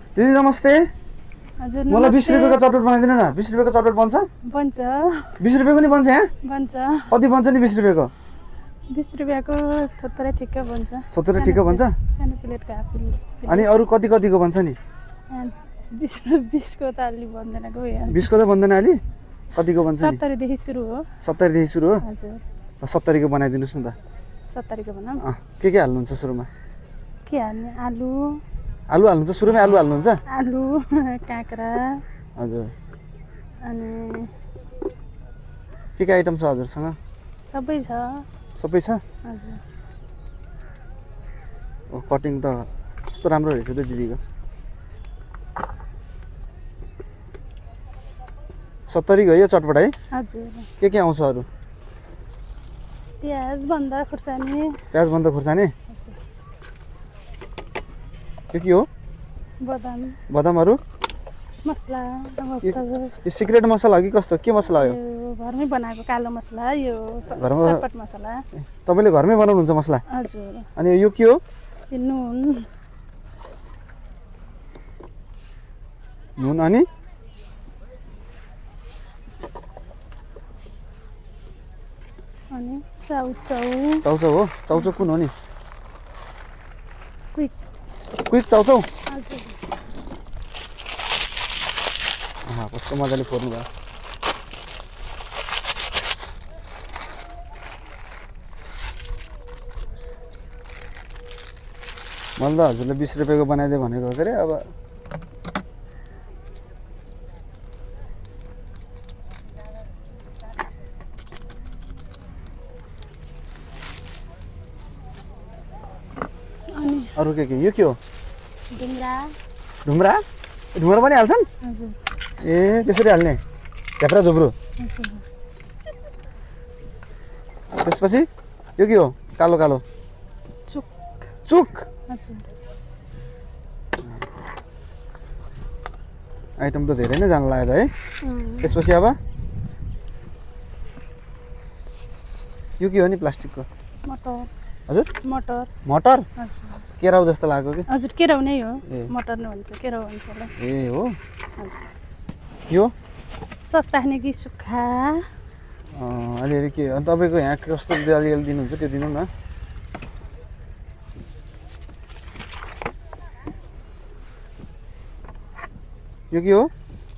दिदी नमस्ते। हजुर मलाई 20 रुपैयाँको चटपट बनाइदिनु न। 20 रुपैयाँको चटपट बन्छ? बन्छ 20 रुपैयाँको नि बन्छ यहाँ? बन्छ कति बन्छ नि 20 रुपैयाँको? 20 रुपैयाँको 70 ठिक्क बन्छ। 70 ठिक्क बन्छ? सानो प्लेटको हाफ प्लेट। अनि अरू कति कतिको बन्छ नि? 20 को त अलि बन्दैन गयो यार। 20 को त बन्दैन अलि? कतिको बन्छ नि? 70 देखि सुरु हो। 70 देखि सुरु हो? हजुर 70 को बनाइदिनुस् न त। 70 को बनाऊँ। के हाल्नुहुन्छ सुरुमा? के हाल्ने? आलु हाल्नुहुन्छ सुरुमै आलु हाल्नुहुन्छ? आलु काँक्रा हजुर। अनि के आइटम छ हजुरसँग? सबै छ। सबै छ? हजुर। ओ कटिङ त कस्तो राम्रो रहेछ त दिदीको। 70 को यो चटपट है? हजुर। के आउँछ अरू? प्याज भन्दा खुर्सानी। प्याज भन्दा खुर्सानी? यो के हो? बदाम। बदामहरू? मसला यो सिक्रेट मसला हो कि कस्तो? के मसला हो यो? घरमै बनाएको कालो मसला यो घरमा चटपट मसला। तपाईले घरमै बनाउनुहुन्छ मसला? हजुर। अनि यो के हो? यो नुन। नुन अनि अनि चाउचाउ। चाउचाउ हो? चाउचाउ कुन हो नि? क्विक चाउचाउ? हजुर। कस्तो मजाले फोर्नु भयो। मैले त हजुरले 20 रुपैयाँको बनाइदिए भनेको के अरे अब। अरू के यो के हो? ढुङ्ग्रा। ढुङ्ग्रा? ढुङ्ग्रा पनि हाल्छन्? हजुर। ए त्यसरी हाल्ने? झ्याप्रा झुप्रो? त्यसपछि यो के हो? कालो कालो? चुक। चुक? हजुर। आइटम त धेरै नै जान लाग्यो है। त्यसपछि अब यो के हो नि प्लास्टिकको? मटर। हजुर? मटर। मटर? हजुर। केराउ जस्तो लाग्यो कि? हजुर केराउ नै हो। मटर नै भन्छ केराउ भन्छ होला। ए हो? हजुर। यो सस राख्ने कि सुक्खा? अलिअलि के तपाईँको यहाँ कस्तो अलिअलि दिनुहुन्छ त्यो दिनु न। यो के हो?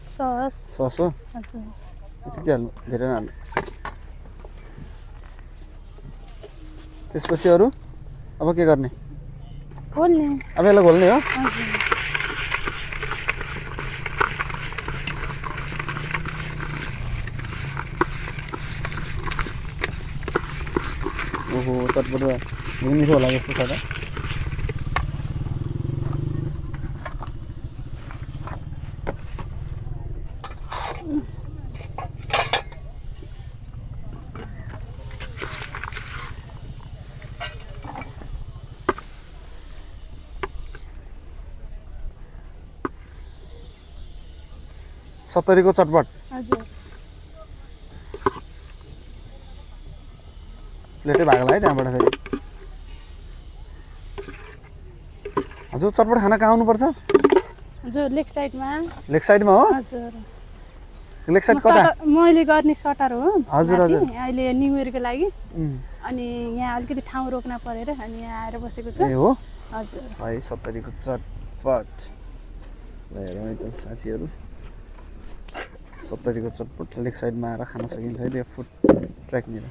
सस। सस हो? हजुर। त्यति हाल्नु धेरै नहाल्नु। त्यसपछि अरू अब के गर्ने? घोल्ने। अब यसलाई घोल्ने हो? हजुर। ओहो चटपट त मिठो होला जस्तो छ त। सत्तरीको चटपट? हजुर। प्लेटै भागला है त्यहाँबाट फेरि। हजुर चटपट खाना कहाँ आउनुपर्छ? हजुर लेग साइडमा। लेग साइडमा हो? हजुर। लेग साइड कता? मैले गर्ने सटर हो। हजुर हजुर। अहिले न्यू इयरको लागि अनि यहाँ अलिकति ठाउँ रोक्न परेर अनि यहाँ आएर बसेको छु। ए हो? हजुर। है 70 को चटपट। ल हेरौँ है त साथीहरू। 70 को चटपट लेग साइडमा आएर खान सकिन्छ है त्यो फुड ट्र्याकनिर।